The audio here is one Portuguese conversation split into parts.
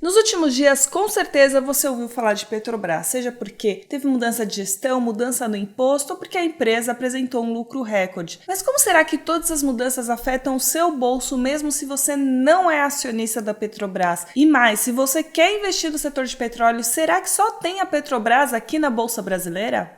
Nos últimos dias, com certeza, você ouviu falar de Petrobras, seja porque teve mudança de gestão, mudança no imposto ou porque a empresa apresentou um lucro recorde. Mas como será que todas as mudanças afetam o seu bolso, mesmo se você não é acionista da Petrobras? E mais, se você quer investir no setor de petróleo, será que só tem a Petrobras aqui na Bolsa Brasileira?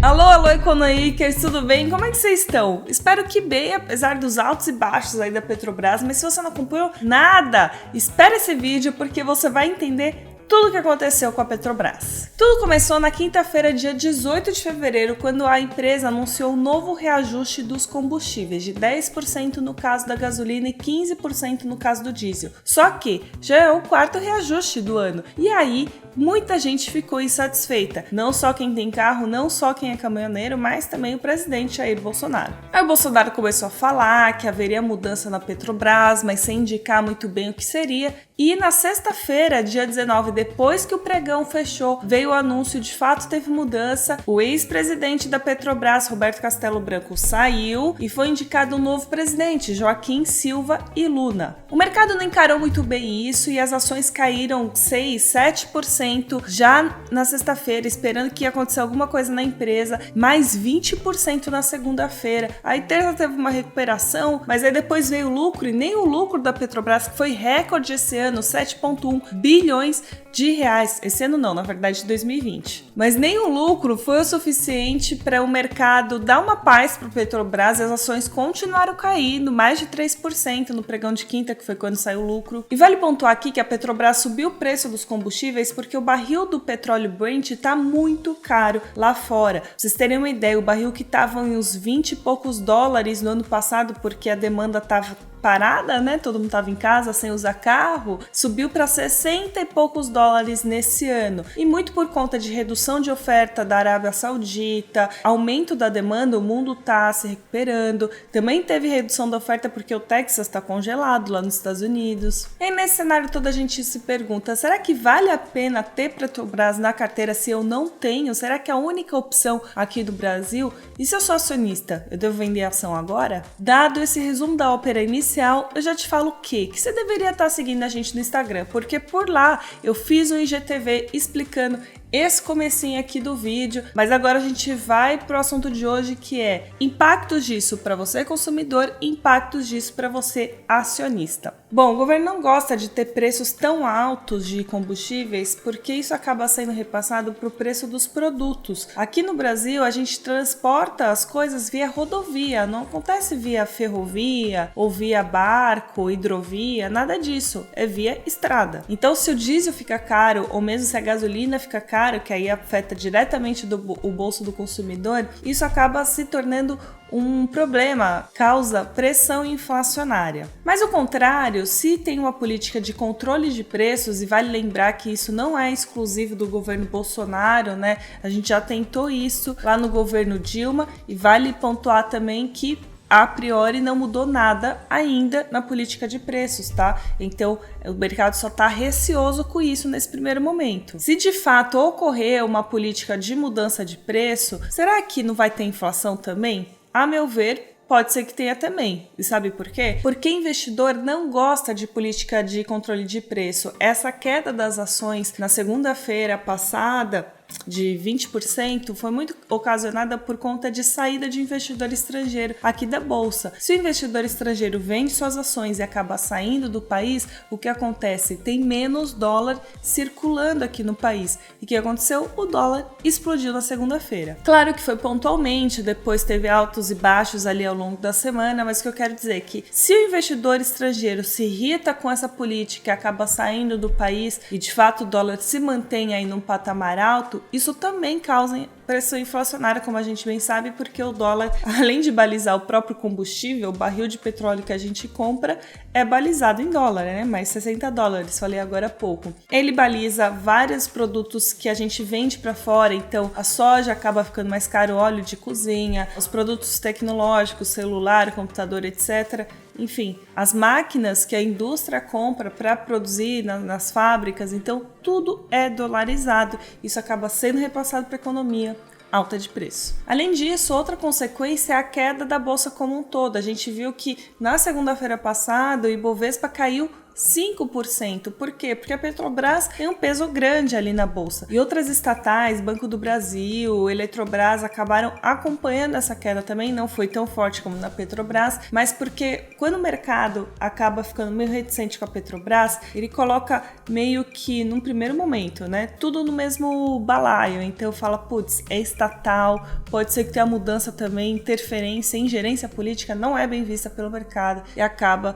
Alô, Econoíkers, tudo bem? Como é que vocês estão? Espero que bem, apesar dos altos e baixos aí da Petrobras, mas se você não acompanhou nada, espere esse vídeo porque você vai entender tudo o que aconteceu com a Petrobras. Tudo começou na quinta-feira, dia 18 de fevereiro, quando a empresa anunciou um novo reajuste dos combustíveis, de 10% no caso da gasolina e 15% no caso do diesel. Só que já é o quarto reajuste do ano. E aí, muita gente ficou insatisfeita. Não só quem tem carro, não só quem é caminhoneiro, mas também o presidente Jair Bolsonaro. Aí o Bolsonaro começou a falar que haveria mudança na Petrobras, mas sem indicar muito bem o que seria. E na sexta-feira, dia 19, depois que o pregão fechou, veio o anúncio, de fato teve mudança. O ex-presidente da Petrobras, Roberto Castello Branco, saiu e foi indicado um novo presidente, Joaquim Silva e Luna. O mercado não encarou muito bem isso e as ações caíram 6%, 7% já na sexta-feira, esperando que ia acontecer alguma coisa na empresa, mais 20% na segunda-feira. Aí terça teve uma recuperação, mas aí depois veio o lucro e nem o lucro da Petrobras, que foi recorde esse ano, 7,1 bilhões de reais. Esse ano não, na verdade 2020. Mas nem o lucro foi o suficiente para o mercado dar uma paz para o Petrobras e as ações continuaram caindo, mais de 3% no pregão de quinta, que foi quando saiu o lucro. E vale pontuar aqui que a Petrobras subiu o preço dos combustíveis porque o barril do petróleo Brent está muito caro lá fora. Pra vocês terem uma ideia, o barril que estava em uns 20 e poucos dólares no ano passado, porque a demanda estava parada, né? Todo mundo estava em casa sem usar carro, subiu para 60 e poucos dólares nesse ano. E muito por conta de redução de oferta da Arábia Saudita, aumento da demanda, o mundo está se recuperando. Também teve redução da oferta porque o Texas está congelado lá nos Estados Unidos. E nesse cenário todo a gente se pergunta, será que vale a pena ter Petrobras na carteira se eu não tenho? Será que é a única opção aqui do Brasil? E se eu sou acionista, eu devo vender a ação agora? Dado esse resumo da ópera inicial, eu já te falo o quê? Que você deveria estar seguindo a gente no Instagram, porque por lá eu fiz um IGTV explicando esse comecinho aqui do vídeo, mas agora a gente vai pro assunto de hoje, que é impactos disso para você consumidor, impactos disso para você acionista. Bom, o governo não gosta de ter preços tão altos de combustíveis porque isso acaba sendo repassado para o preço dos produtos. Aqui no Brasil a gente transporta as coisas via rodovia, não acontece via ferrovia ou via barco, hidrovia, nada disso, é via estrada. Então se o diesel fica caro ou mesmo se a gasolina fica caro, que aí afeta diretamente o bolso do consumidor, isso acaba se tornando um problema, causa pressão inflacionária. Mas o contrário, se tem uma política de controle de preços, e vale lembrar que isso não é exclusivo do governo Bolsonaro, né? A gente já tentou isso lá no governo Dilma, e vale pontuar também que a priori não mudou nada ainda na política de preços, tá? Então o mercado só está receoso com isso nesse primeiro momento. Se de fato ocorrer uma política de mudança de preço, será que não vai ter inflação também? A meu ver, pode ser que tenha também. E sabe por quê? Porque investidor não gosta de política de controle de preço. Essa queda das ações na segunda-feira passada de 20% foi muito ocasionada por conta de saída de investidor estrangeiro aqui da Bolsa. Se o investidor estrangeiro vende suas ações e acaba saindo do país, o que acontece? Tem menos dólar circulando aqui no país. E o que aconteceu? O dólar explodiu na segunda-feira. Claro que foi pontualmente, depois teve altos e baixos ali ao longo da semana, mas o que eu quero dizer é que se o investidor estrangeiro se irrita com essa política e acaba saindo do país e de fato o dólar se mantém aí num patamar alto, isso também causa pressão inflacionária, como a gente bem sabe, porque o dólar, além de balizar o próprio combustível, o barril de petróleo que a gente compra é balizado em dólar, né? Mais 60 dólares, falei agora há pouco. Ele baliza vários produtos que a gente vende para fora, então a soja acaba ficando mais caro, óleo de cozinha, os produtos tecnológicos, celular, computador, etc. Enfim, as máquinas que a indústria compra para produzir nas fábricas, então tudo é dolarizado. Isso acaba sendo repassado para a economia. alta de preço. Além disso, outra consequência é a queda da bolsa como um todo. A gente viu que na segunda-feira passada o Ibovespa caiu 5%. Por quê? Porque a Petrobras tem um peso grande ali na bolsa. E outras estatais, Banco do Brasil, Eletrobras, acabaram acompanhando essa queda também. Não foi tão forte como na Petrobras, mas porque quando o mercado acaba ficando meio reticente com a Petrobras, ele coloca meio que num primeiro momento, né? Tudo no mesmo balaio. Então fala, putz, é estatal, pode ser que tenha mudança também, interferência, ingerência política não é bem vista pelo mercado e acaba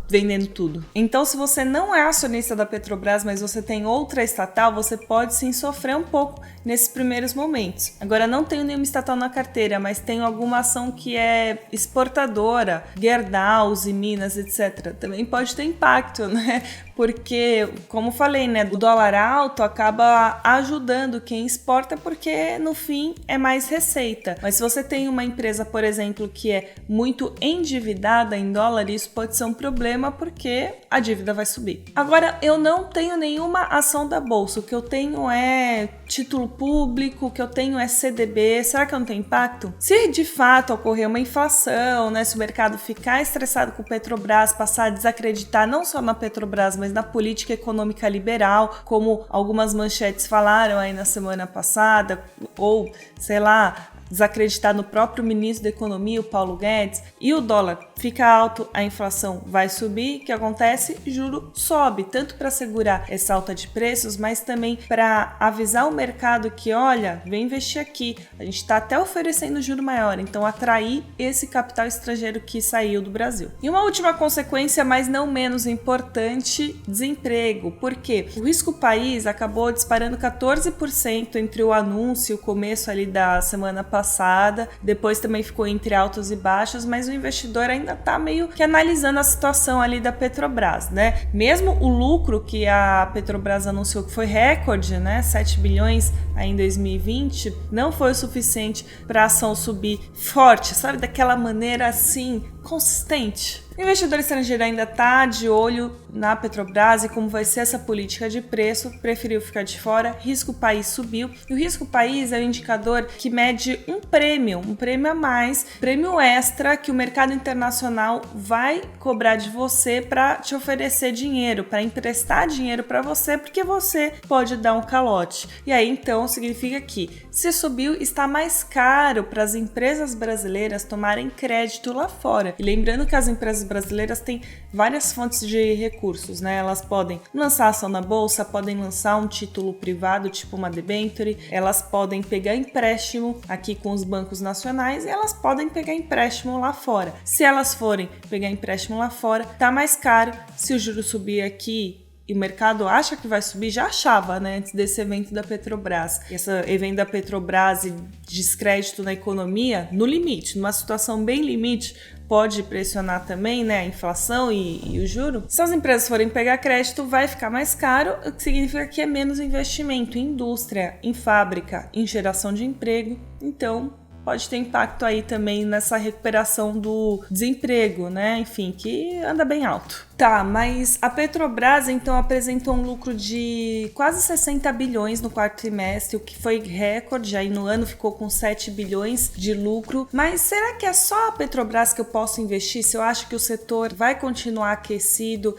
vendendo tudo. Então, se você não é acionista da Petrobras, mas você tem outra estatal, você pode sim sofrer um pouco nesses primeiros momentos. Agora, não tenho nenhuma estatal na carteira, mas tenho alguma ação que é exportadora, Gerdau, Minas, etc. Também pode ter impacto, né? Porque, como falei, né, o dólar alto acaba ajudando quem exporta porque, no fim, é mais receita. Mas se você tem uma empresa, por exemplo, que é muito endividada em dólar, isso pode ser um problema porque a dívida vai subir. Agora, eu não tenho nenhuma ação da bolsa. O que eu tenho é título público, o que eu tenho é CDB. Será que eu não tenho impacto? Se de fato ocorrer uma inflação, né, se o mercado ficar estressado com o Petrobras, passar a desacreditar não só na Petrobras, mas na política econômica liberal, como algumas manchetes falaram aí na semana passada, ou, sei lá, desacreditar no próprio ministro da Economia, o Paulo Guedes, e o dólar fica alto, a inflação vai subir, o que acontece? Juro sobe, tanto para segurar essa alta de preços, mas também para avisar o mercado que, olha, vem investir aqui, a gente está até oferecendo juro maior, então atrair esse capital estrangeiro que saiu do Brasil. E uma última consequência, mas não menos importante, desemprego. Por quê? O risco país acabou disparando 14% entre o anúncio e o começo ali da semana passada, depois também ficou entre altos e baixos, mas o investidor ainda está meio que analisando a situação ali da Petrobras, né? Mesmo o lucro que a Petrobras anunciou que foi recorde, né? 7 bilhões aí em 2020, não foi o suficiente para a ação subir forte, sabe? Daquela maneira assim, consistente. O investidor estrangeiro ainda está de olho na Petrobras e como vai ser essa política de preço, preferiu ficar de fora, risco país subiu, e o risco país é o indicador que mede um prêmio a mais, prêmio extra que o mercado internacional vai cobrar de você para te oferecer dinheiro, para emprestar dinheiro para você, porque você pode dar um calote. E aí então significa que se subiu, está mais caro para as empresas brasileiras tomarem crédito lá fora. E lembrando que as empresas brasileiras têm várias fontes de recursos, né? Elas podem lançar ação na bolsa, podem lançar um título privado, tipo uma debenture, elas podem pegar empréstimo aqui com os bancos nacionais e elas podem pegar empréstimo lá fora. Se elas forem pegar empréstimo lá fora, tá mais caro. Se o juro subir aqui e o mercado acha que vai subir, já achava, né, antes desse evento da Petrobras. Esse evento da Petrobras e descrédito na economia, no limite, numa situação bem limite, pode pressionar também, né, a inflação e o juro. Se as empresas forem pegar crédito, vai ficar mais caro, o que significa que é menos investimento em indústria, em fábrica, em geração de emprego. Então, pode ter impacto aí também nessa recuperação do desemprego, né? Enfim, que anda bem alto. Tá, mas a Petrobras então apresentou um lucro de quase 60 bilhões no quarto trimestre, o que foi recorde, aí no ano ficou com 7 bilhões de lucro. Mas será que é só a Petrobras que eu posso investir? Se eu acho que o setor vai continuar aquecido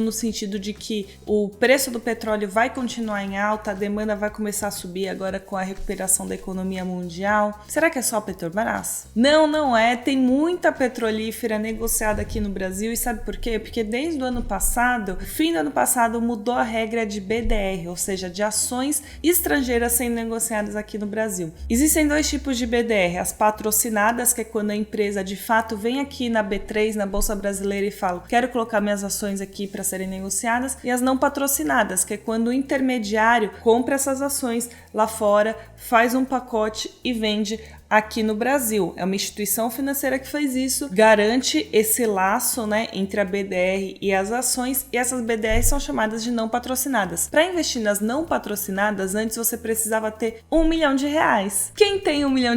no sentido de que o preço do petróleo vai continuar em alta, a demanda vai começar a subir agora com a recuperação da economia mundial. Será que é só a Petrobras? Não é. Tem muita petrolífera negociada aqui no Brasil e sabe por quê? Porque desde o ano passado, no fim do ano passado, mudou a regra de BDR, ou seja, de ações estrangeiras sendo negociadas aqui no Brasil. Existem dois tipos de BDR, as patrocinadas, que é quando a empresa de fato vem aqui na B3, na Bolsa Brasileira e fala, quero colocar minhas ações aqui para serem negociadas, e as não patrocinadas, que é quando o intermediário compra essas ações lá fora, faz um pacote e vende aqui no Brasil. É uma instituição financeira que faz isso, garante esse laço, né, entre a BDR e as ações, e essas BDRs são chamadas de não patrocinadas. Para investir nas não patrocinadas, antes você precisava ter R$1 milhão. Quem tem R$1 milhão,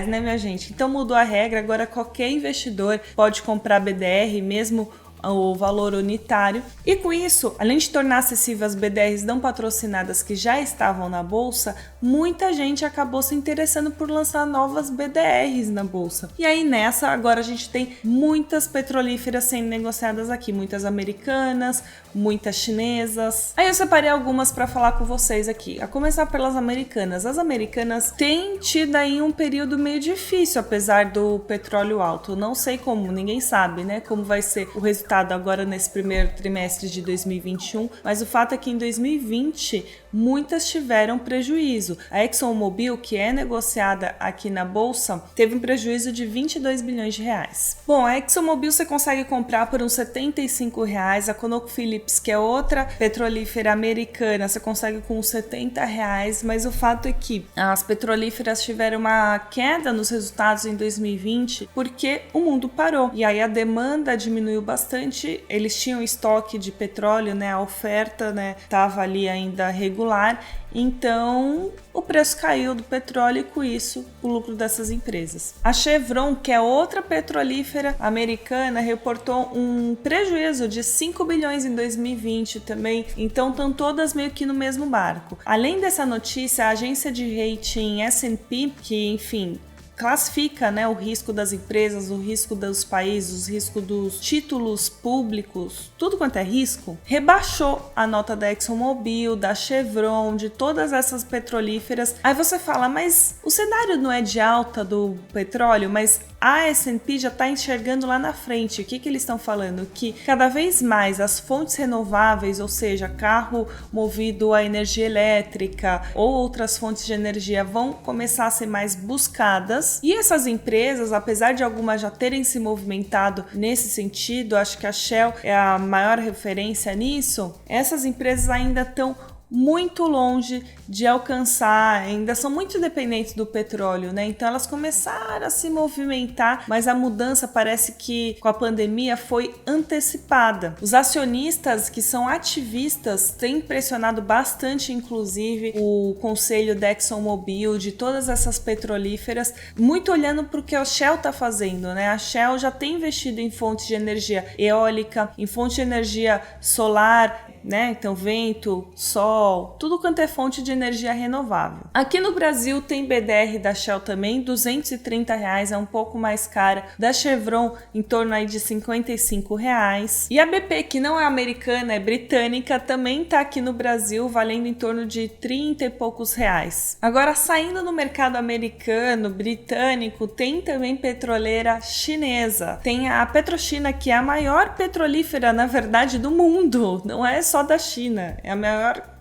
né, minha gente? Então mudou a regra, agora qualquer investidor pode comprar BDR, mesmo o valor unitário. E com isso, além de tornar acessível as BDRs não patrocinadas que já estavam na bolsa, muita gente acabou se interessando por lançar novas BDRs na bolsa. E aí nessa, agora a gente tem muitas petrolíferas sendo negociadas aqui, muitas americanas, muitas chinesas. Aí eu separei algumas para falar com vocês aqui. A começar pelas americanas. As americanas têm tido aí um período meio difícil, apesar do petróleo alto. Não sei como, ninguém sabe, né, como vai ser o resultado agora nesse primeiro trimestre de 2021, mas o fato é que em 2020 muitas tiveram prejuízo. A ExxonMobil, que é negociada aqui na bolsa, teve um prejuízo de 22 bilhões de reais. Bom, a ExxonMobil você consegue comprar por uns R$75, a ConocoPhillips, que é outra petrolífera americana, você consegue com uns R$70, mas o fato é que as petrolíferas tiveram uma queda nos resultados em 2020 porque o mundo parou. E aí a demanda diminuiu bastante, eles tinham estoque de petróleo, né? A oferta, né, estava ali ainda regular, então o preço caiu do petróleo e com isso o lucro dessas empresas. A Chevron, que é outra petrolífera americana, reportou um prejuízo de 5 bilhões em 2020 também, então estão todas meio que no mesmo barco. Além dessa notícia, a agência de rating S&P, que enfim classifica, né, o risco das empresas, o risco dos países, o risco dos títulos públicos, tudo quanto é risco, rebaixou a nota da ExxonMobil, da Chevron, de todas essas petrolíferas. Aí você fala, mas o cenário não é de alta do petróleo, mas a S&P já está enxergando lá na frente. O que eles estão falando? Que cada vez mais as fontes renováveis, ou seja, carro movido a energia elétrica ou outras fontes de energia, vão começar a ser mais buscadas. E essas empresas, apesar de algumas já terem se movimentado nesse sentido, acho que a Shell é a maior referência nisso, essas empresas ainda estão muito longe de alcançar, ainda são muito dependentes do petróleo, né? Então elas começaram a se movimentar, mas a mudança parece que com a pandemia foi antecipada. Os acionistas que são ativistas têm pressionado bastante, inclusive o conselho da ExxonMobil, de todas essas petrolíferas, muito olhando para o que a Shell está fazendo, né? A Shell já tem investido em fontes de energia eólica, em fonte de energia solar, né? Então vento, sol, tudo quanto é fonte de energia renovável. Aqui no Brasil tem BDR da Shell também, R$230, é um pouco mais cara. Da Chevron, em torno aí de R$55. E a BP, que não é americana, é britânica, também tá aqui no Brasil, valendo em torno de 30 e poucos reais. Agora, saindo no mercado americano, britânico, tem também petroleira chinesa. Tem a PetroChina, que é a maior petrolífera, na verdade, do mundo. Não é só da China, é a maior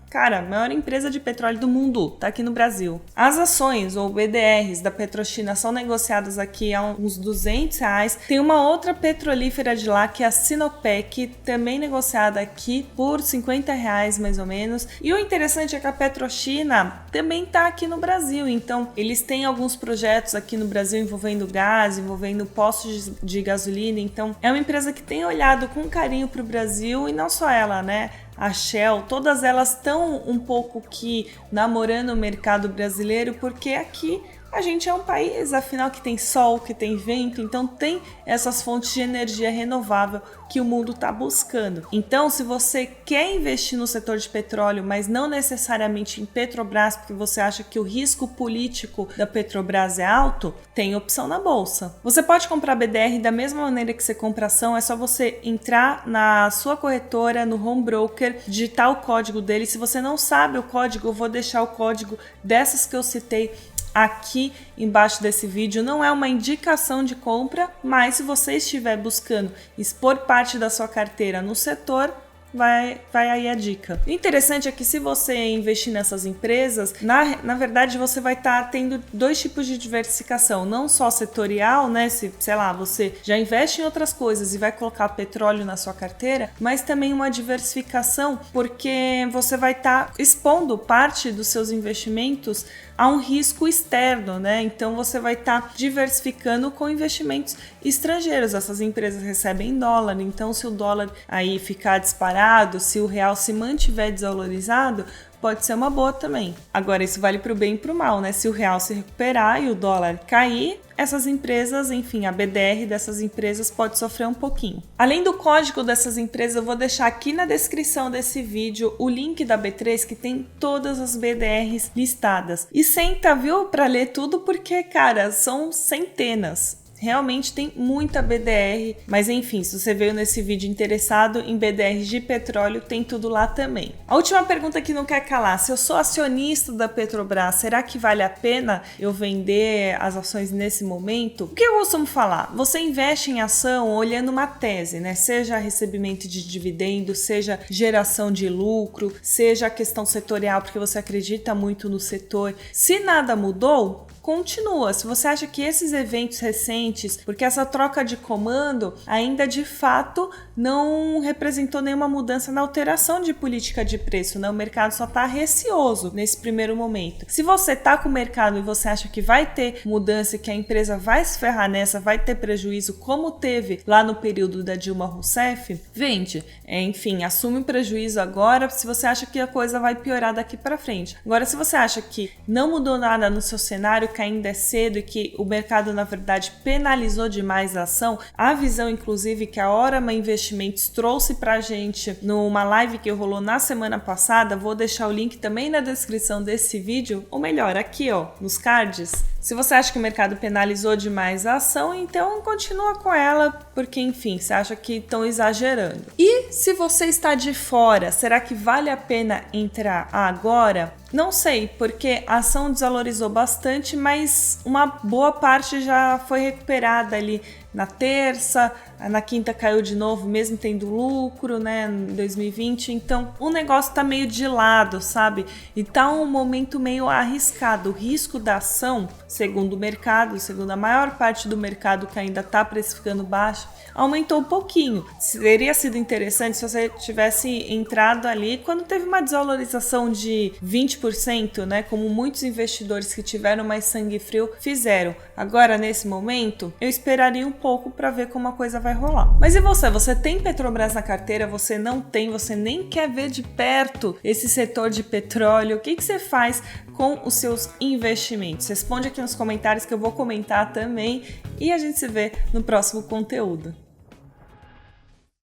empresa de petróleo do mundo, tá aqui no Brasil. As ações, ou BDRs, da PetroChina são negociadas aqui a uns R$200. Tem uma outra petrolífera de lá, que é a Sinopec, também negociada aqui por R$50 mais ou menos. E o interessante é que a PetroChina também tá aqui no Brasil, então eles têm alguns projetos aqui no Brasil envolvendo gás, envolvendo postos de gasolina, então é uma empresa que tem olhado com carinho para o Brasil, e não só ela, né? A Shell, todas elas estão um pouco que namorando o mercado brasileiro, porque aqui a gente é um país, afinal, que tem sol, que tem vento, então tem essas fontes de energia renovável que o mundo está buscando. Então, se você quer investir no setor de petróleo, mas não necessariamente em Petrobras, porque você acha que o risco político da Petrobras é alto, tem opção na bolsa. Você pode comprar BDR da mesma maneira que você compra ação, é só você entrar na sua corretora, no home broker, digitar o código dele. Se você não sabe o código, eu vou deixar o código dessas que eu citei aqui embaixo desse vídeo. Não é uma indicação de compra, mas se você estiver buscando expor parte da sua carteira no setor, vai aí a dica. O interessante é que se você investir nessas empresas, na verdade você vai estar tendo dois tipos de diversificação, não só setorial, né? Se, sei lá, você já investe em outras coisas e vai colocar petróleo na sua carteira, mas também uma diversificação, porque você vai estar expondo parte dos seus investimentos a um risco externo, né? Então você vai estar diversificando com investimentos estrangeiros. Essas empresas recebem em dólar, então se o dólar aí ficar disparado, se o real se mantiver desvalorizado, pode ser uma boa também. Agora, isso vale para o bem e para o mal, né? Se o real se recuperar e o dólar cair, essas empresas, enfim, a BDR dessas empresas pode sofrer um pouquinho. Além do código dessas empresas, eu vou deixar aqui na descrição desse vídeo o link da B3 que tem todas as BDRs listadas. E senta, viu, para ler tudo porque, cara, são centenas. Realmente tem muita BDR, mas enfim, se você veio nesse vídeo interessado em BDRs de petróleo, tem tudo lá também. A última pergunta que não quer calar: se eu sou acionista da Petrobras, será que vale a pena eu vender as ações nesse momento? O que eu costumo falar? Você investe em ação olhando uma tese, né? Seja recebimento de dividendo, seja geração de lucro, seja a questão setorial, porque você acredita muito no setor. Se nada mudou, continua. Se você acha que esses eventos recentes, porque essa troca de comando ainda de fato não representou nenhuma mudança na alteração de política de preço, né? O mercado só está receoso nesse primeiro momento. Se você está com o mercado e você acha que vai ter mudança e que a empresa vai se ferrar nessa, vai ter prejuízo como teve lá no período da Dilma Rousseff, vende. Enfim, assume o prejuízo agora se você acha que a coisa vai piorar daqui para frente. Agora, se você acha que não mudou nada no seu cenário, que ainda é cedo e que o mercado, na verdade, penalizou demais a ação, a visão, inclusive, que a Orama Investimentos trouxe pra gente numa live que rolou na semana passada, vou deixar o link também na descrição desse vídeo, ou melhor, aqui ó, nos cards. Se você acha que o mercado penalizou demais a ação, então continua com ela, porque enfim, você acha que estão exagerando. E se você está de fora, será que vale a pena entrar agora? Não sei, porque a ação desvalorizou bastante, mas uma boa parte já foi recuperada ali na terça, na quinta caiu de novo, mesmo tendo lucro, né, em 2020. Então, o negócio tá meio de lado, sabe? E tá um momento meio arriscado. O risco da ação, segundo o mercado, segundo a maior parte do mercado que ainda tá precificando baixo, aumentou um pouquinho. Teria sido interessante se você tivesse entrado ali quando teve uma desvalorização de 20%, né, como muitos investidores que tiveram mais sangue frio fizeram. Agora, nesse momento, eu esperaria um pouco para ver como a coisa vai rolar. Mas e você? Você tem Petrobras na carteira? Você não tem? Você nem quer ver de perto esse setor de petróleo? O que você faz com os seus investimentos? Responde aqui nos comentários que eu vou comentar também e a gente se vê no próximo conteúdo.